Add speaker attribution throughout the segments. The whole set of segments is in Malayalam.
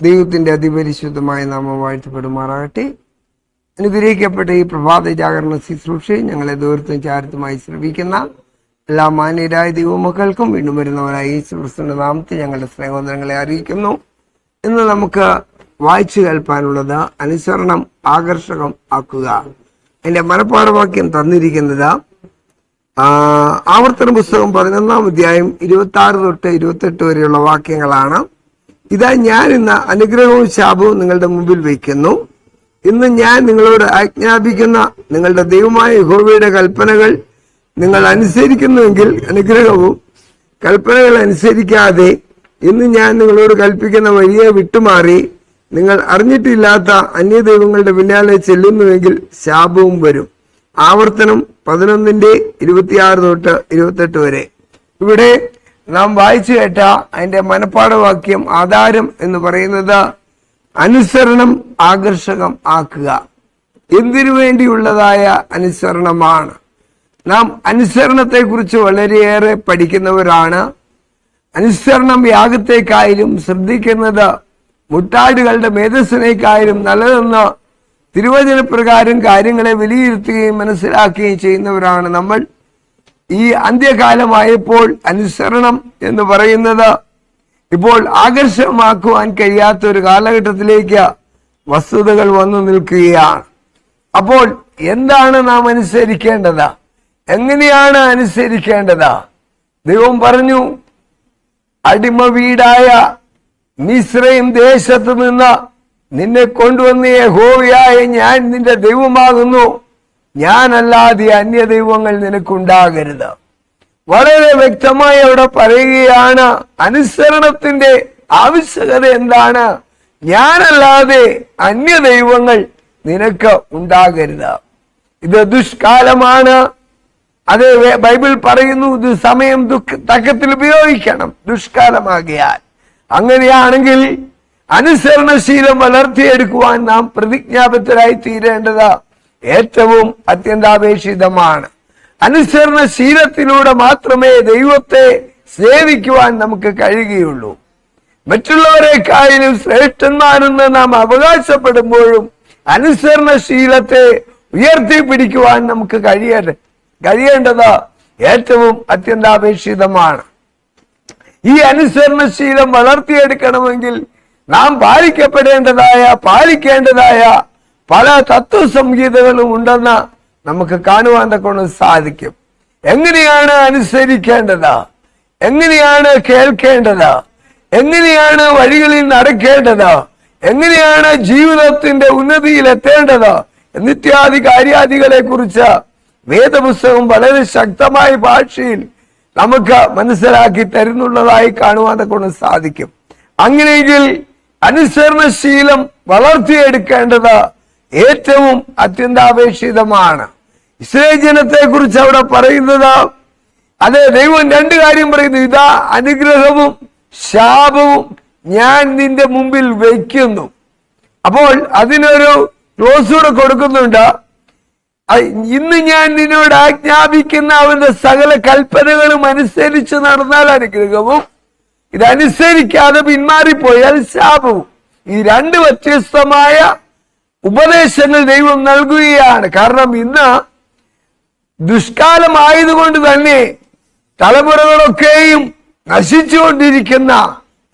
Speaker 1: ദൈവത്തിന്റെ അതിപരിശുദ്ധമായ നാമം വാഴ്ത്തപ്പെടുമാറാകട്ടെ. അനുഗ്രഹിക്കപ്പെട്ട ഈ പ്രഭാത ജാഗരണ ശുശ്രൂഷയെ ഞങ്ങളെ ദൂരത്തും ചാരത്തുമായി ശ്രമിക്കുന്ന എല്ലാ മാന്യരായ ദൈവമക്കൾക്കും വീണ്ടും വരുന്നവരായ യേശുക്രിസ്തുവിന്റെ നാമത്തിൽ ഞങ്ങളുടെ സ്നേഹോദരങ്ങളെ അറിയിക്കുന്നു. ഇന്ന് നമുക്ക് വായിച്ചു കേൾപ്പാനുള്ളത് അനുസരണം ആകർഷകം ആക്കുക. എന്റെ മനപ്പാഠവാക്യം തന്നിരിക്കുന്നത് ആവർത്തന പുസ്തകം 11-ാം അധ്യായം 26 തൊട്ട് 28 വരെയുള്ള വാക്യങ്ങളാണ്. ഇതാ ഞാൻ ഇന്ന് അനുഗ്രഹവും ശാപവും നിങ്ങളുടെ മുമ്പിൽ വയ്ക്കുന്നു. ഇന്ന് ഞാൻ നിങ്ങളോട് ആജ്ഞാപിക്കുന്ന നിങ്ങളുടെ ദൈവമായ യഹോവയുടെ കൽപ്പനകൾ നിങ്ങൾ അനുസരിക്കുന്നുവെങ്കിൽ അനുഗ്രഹവും, കൽപ്പനകൾ അനുസരിക്കാതെ ഇന്ന് ഞാൻ നിങ്ങളോട് കൽപ്പിക്കുന്ന വഴിയെ വിട്ടുമാറി നിങ്ങൾ അറിഞ്ഞിട്ടില്ലാത്ത അന്യദൈവങ്ങളുടെ പിന്നാലെ ചെല്ലുന്നുവെങ്കിൽ ശാപവും വരും. ആവർത്തനം 11-26 തൊട്ട് 28 വരെ. ഇവിടെ നാം വായിച്ചു കേട്ട അതിന്റെ മനപ്പാഠവാക്യം ആധാരം എന്ന് പറയുന്നത് അനുസരണം ആകർഷകം ആക്കുക. എന്തിനു വേണ്ടിയുള്ളതായ അനുസരണമാണ്? നാം അനുസരണത്തെ കുറിച്ച് വളരെയേറെ പഠിക്കുന്നവരാണ്. അനുസരണം യാഗത്തെക്കായാലും ശ്രദ്ധിക്കുന്നത് മുട്ടാടുകളുടെ മേധസ്സിനേക്കായാലും നല്ലതെന്ന് തിരുവചനപ്രകാരം കാര്യങ്ങളെ വിലയിരുത്തുകയും മനസ്സിലാക്കുകയും ചെയ്യുന്നവരാണ് നമ്മൾ. ഈ അന്ത്യകാലമായപ്പോൾ അനുസരണം എന്ന് പറയുന്നത് ഇപ്പോൾ ആകർഷകമാക്കുവാൻ കഴിയാത്ത ഒരു കാലഘട്ടത്തിലേക്ക് വസ്തുതകൾ വന്നു നിൽക്കുകയാണ്. അപ്പോൾ എന്താണ് നാം അനുസരിക്കേണ്ടത്? എങ്ങനെയാണ് അനുസരിക്കേണ്ടത്? ദൈവം പറഞ്ഞു, അടിമ വീടായ മിസ്രയീം ദേശത്ത് നിന്ന് നിന്നെ കൊണ്ടുവന്ന യഹോവയായ ഞാൻ നിന്റെ ദൈവമാകുന്നു, ഞാനല്ലാതെ അന്യ ദൈവങ്ങൾ നിനക്കുണ്ടാകരുത്. വളരെ വ്യക്തമായി അവിടെ പറയുകയാണ് അനുസരണത്തിന്റെ ആവശ്യകത എന്താണ്. ഞാനല്ലാതെ അന്യ ദൈവങ്ങൾ നിനക്ക് ഉണ്ടാകരുത്. ഇത് ദുഷ്കാലമാണ്. അത് ബൈബിൾ പറയുന്നു, ഇത് സമയം തക്കത്തിൽ ഉപയോഗിക്കണം, ദുഷ്കാലമാകിയാൽ. അങ്ങനെയാണെങ്കിൽ അനുസരണശീലം വളർത്തിയെടുക്കുവാൻ നാം പ്രതിജ്ഞാബദ്ധരായി തീരേണ്ടത് ഏറ്റവും അത്യന്താപേക്ഷിതമാണ്. അനുസരണശീലത്തിലൂടെ മാത്രമേ ദൈവത്തെ സേവിക്കുവാൻ നമുക്ക് കഴിയുകയുള്ളൂ. മറ്റുള്ളവരെക്കാളും ശ്രേഷ്ഠന്മാരെന്ന് നാം അവകാശപ്പെടുമ്പോഴും അനുസരണശീലത്തെ ഉയർത്തിപ്പിടിക്കുവാൻ നമുക്ക് കഴിയേണ്ടത് ഏറ്റവും അത്യന്താപേക്ഷിതമാണ്. ഈ അനുസരണശീലം വളർത്തിയെടുക്കണമെങ്കിൽ നാം പാലിക്കേണ്ടതായ പല തത്വസംഹിതകളും ഉണ്ടെന്ന് നമുക്ക് കാണുവാൻ തക്കൊണ്ട് സാധിക്കും. എങ്ങനെയാണ് അനുസരിക്കേണ്ടത്? എങ്ങനെയാണ് കേൾക്കേണ്ടത്? എങ്ങനെയാണ് വഴികളിൽ നടക്കേണ്ടത്? എങ്ങനെയാണ് ജീവിതത്തിന്റെ ഉന്നതിയിൽ എത്തേണ്ടത്? എന്നിത്യാദി കാര്യാദികളെ കുറിച്ച് വേദപുസ്തകം വളരെ ശക്തമായ ഭാഷയിൽ നമുക്ക് മനസ്സിലാക്കി തരുന്നുള്ളതായി കാണുവാൻ തക്കൊണ്ട് സാധിക്കും. അങ്ങനെയെങ്കിൽ അനുസരണശീലം വളർത്തിയെടുക്കേണ്ടത് ഏറ്റവും അത്യന്താപേക്ഷിതമാണ്. ഇസ്രായേൽ ജനത്തെ കുറിച്ച് അവിടെ പറയുന്നത്, അതെ, ദൈവം രണ്ട് കാര്യം പറയുന്നു. ഇതാ അനുഗ്രഹവും ശാപവും ഞാൻ നിന്റെ മുമ്പിൽ വയ്ക്കുന്നു. അപ്പോൾ അതിനൊരു ക്ലോസ് കൂടെ കൊടുക്കുന്നുണ്ട്. ഇന്ന് ഞാൻ നിന്നോട് ആജ്ഞാപിക്കുന്ന അവന്റെ സകല കൽപ്പനകളും അനുസരിച്ച് നടന്നാൽ അനുഗ്രഹവും, ഇതനുസരിക്കാതെ പിന്മാറിപ്പോയാൽ ശാപവും. ഈ രണ്ട് വ്യത്യസ്തമായ ഉപദേശങ്ങൾ ദൈവം നൽകുകയാണ്. കാരണം ഇന്ന് ദുഷ്കാലമായതുകൊണ്ട് തന്നെ തലമുറകളൊക്കെയും നശിച്ചുകൊണ്ടിരിക്കുന്ന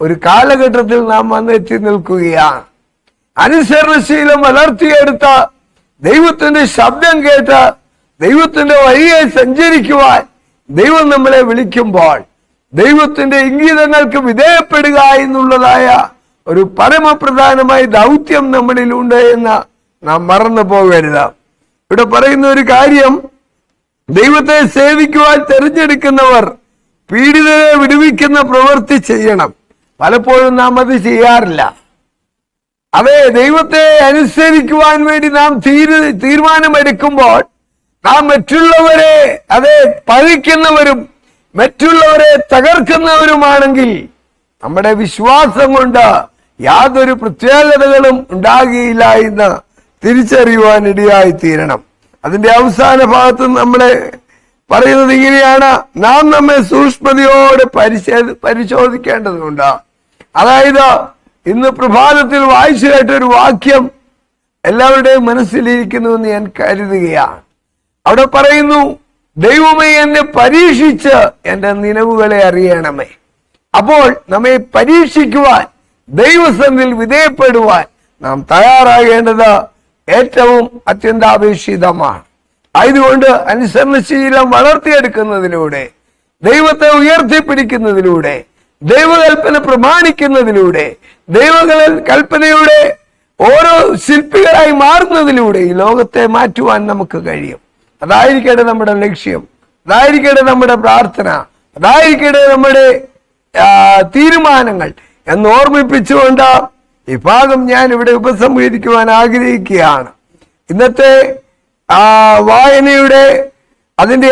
Speaker 1: ഒരു കാലഘട്ടത്തിൽ നാം വന്നെത്തി നിൽക്കുകയാണ്. അനുസരണശീലം വളർത്തിയെടുത്ത ദൈവത്തിന്റെ ശബ്ദം കേട്ട് ദൈവത്തിന്റെ വഴിയെ സഞ്ചരിക്കുവാൻ ദൈവം നമ്മളെ വിളിക്കുമ്പോൾ ദൈവത്തിന്റെ ഇംഗിതങ്ങൾക്ക് വിധേയപ്പെടുക എന്നുള്ളതായ ഒരു പരമപ്രധാനമായ ദൗത്യം നമ്മളിലുണ്ട് എന്ന് നാം മറന്നു പോകരുത്. ഇവിടെ പറയുന്ന ഒരു കാര്യം, ദൈവത്തെ സേവിക്കുവാൻ തിരഞ്ഞെടുക്കുന്നവർ പീഡിതരെ വിടുവിക്കുന്ന പ്രവൃത്തി ചെയ്യണം. പലപ്പോഴും നാം അത് ചെയ്യാറില്ല. അതെ, ദൈവത്തെ അനുസരിക്കുവാൻ വേണ്ടി നാം തീരുമാനമെടുക്കുമ്പോൾ നാം മറ്റുള്ളവരെ പഴിക്കുന്നവരും മറ്റുള്ളവരെ തകർക്കുന്നവരുമാണെങ്കിൽ നമ്മുടെ വിശ്വാസം കൊണ്ട് യാതൊരു പ്രത്യേകതകളും ഉണ്ടാകുകയില്ല എന്ന് തിരിച്ചറിയുവാൻ ഇടയായി തീരണം. അതിന്റെ അവസാന ഭാഗത്ത് നമ്മളെ പറയുന്നത് ഇങ്ങനെയാണ്, നാം നമ്മെ സൂക്ഷ്മതയോടെ പരിശോധിക്കേണ്ടതുണ്ട്. അതായത് ഇന്ന് പ്രഭാതത്തിൽ വായിച്ചു കേട്ടൊരു വാക്യം എല്ലാവരുടെയും മനസ്സിലിരിക്കുന്നുവെന്ന് ഞാൻ കരുതുകയാണ്. അവിടെ പറയുന്നു, ദൈവമേ എന്നെ പരീക്ഷിച്ച് എൻ്റെ നിലവുകളെ അറിയണമേ. അപ്പോൾ നമ്മെ പരീക്ഷിക്കുവാൻ, ദൈവസന്നിധിയിൽ വിധേയപ്പെടുവാൻ നാം തയ്യാറാകേണ്ടത് ഏറ്റവും അത്യന്താപേക്ഷിതമാണ്. ആയതുകൊണ്ട് അനുസരണശീലം വളർത്തിയെടുക്കുന്നതിലൂടെ, ദൈവത്തെ ഉയർത്തിപ്പിടിക്കുന്നതിലൂടെ, ദൈവകൽപ്പന പ്രമാണിക്കുന്നതിലൂടെ, കൽപ്പനയുടെ ഓരോ ശില്പികളായി മാറുന്നതിലൂടെ ഈ ലോകത്തെ മാറ്റുവാൻ നമുക്ക് കഴിയും. അതായിരിക്കട്ടെ നമ്മുടെ ലക്ഷ്യം, അതായിരിക്കട്ടെ നമ്മുടെ പ്രാർത്ഥന, അതായിരിക്കട്ടെ നമ്മുടെ തീരുമാനങ്ങൾ എന്ന് ഓർമ്മിപ്പിച്ചുകൊണ്ട് ഈ ഭാഗം ഞാൻ ഇവിടെ ഉപസംഹരിക്കുവാൻ ആഗ്രഹിക്കുകയാണ്. ഇന്നത്തെ വായനയുടെ അതിന്റെ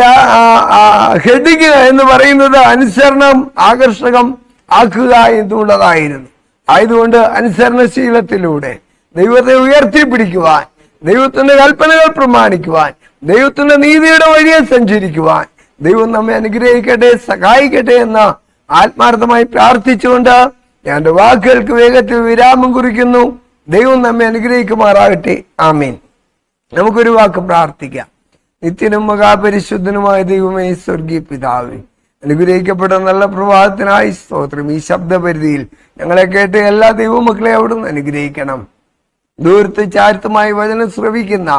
Speaker 1: ഹെഡിങ് എന്ന് പറയുന്നത് അനുസരണം ആകർഷകം ആക്കുക എന്നുള്ളതായിരുന്നു. ആയതുകൊണ്ട് അനുസരണശീലത്തിലൂടെ ദൈവത്തെ ഉയർത്തിപ്പിടിക്കുവാൻ, ദൈവത്തിന്റെ കൽപ്പനകൾ പ്രമാണിക്കുവാൻ, ദൈവത്തിന്റെ നീതിയുടെ വഴിയെ സഞ്ചരിക്കുവാൻ ദൈവം നമ്മെ അനുഗ്രഹിക്കട്ടെ, സഹായിക്കട്ടെ എന്ന് ആത്മാർത്ഥമായി പ്രാർത്ഥിച്ചുകൊണ്ട് ഞാൻ എൻ്റെ വാക്കുകൾക്ക് വേഗത്തിൽ വിരാമം കുറിക്കുന്നു. ദൈവം നമ്മെ അനുഗ്രഹിക്കുമാറാകട്ടെ. ആമീൻ. നമുക്കൊരു വാക്ക് പ്രാർത്ഥിക്കാം. നിത്യനും മഹാപരിശുദ്ധനുമായ ദൈവമേ, സ്വർഗീയ പിതാവേ, അനുഗ്രഹിക്കപ്പെട്ട നല്ല പ്രഭാതത്തിനായി സ്തോത്രം. ഈ ശബ്ദപരിധിയിൽ ഞങ്ങളെ കേട്ട് എല്ലാ ദൈവമക്കളെ അവിടുന്ന് അനുഗ്രഹിക്കണം. ദൂരത്ത് ചാരിത്തമായി വചനം ശ്രവിക്കുന്ന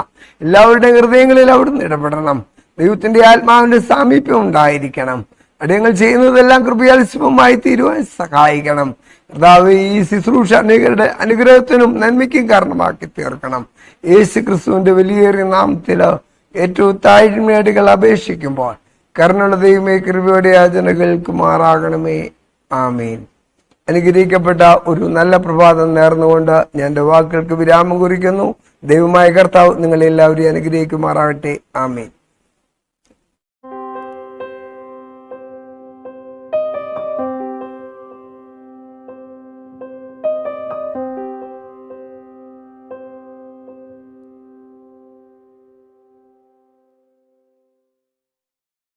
Speaker 1: എല്ലാവരുടെ ഹൃദയങ്ങളിൽ അവിടുന്ന് ഇടപെടണം. ദൈവത്തിന്റെ ആത്മാവിന്റെ സാമീപ്യം ഉണ്ടായിരിക്കണം. അടിയങ്ങൾ ചെയ്യുന്നതെല്ലാം കൃപയാൽ ശുഭമായി തീരുവാൻ സഹായിക്കണം. കർത്താവ്, ഈ ശുശ്രൂഷ അനേകരുടെ അനുഗ്രഹത്തിനും നന്മയ്ക്കും കാരണമാക്കി തീർക്കണം. യേശു ക്രിസ്തുവിന്റെ വലിയേറിയ നാമത്തില് ഏറ്റവും താഴ്മയടികൾ അപേക്ഷിക്കുമ്പോൾ കരുണയുള്ള ദൈവമേ, കൃപയുടെ യാചനകൾ കേൾക്കുമാറാകണമേ. ആമേൻ. അനുഗ്രഹിക്കപ്പെട്ട ഒരു നല്ല പ്രഭാതം നേർന്നുകൊണ്ട് ഞാൻ എൻ്റെ വാക്കുകൾക്ക് വിരാമം കുറിക്കുന്നു. ദൈവമായ കർത്താവ് നിങ്ങളെല്ലാവരെയും അനുഗ്രഹിക്കുമാറാകട്ടെ. ആമേൻ.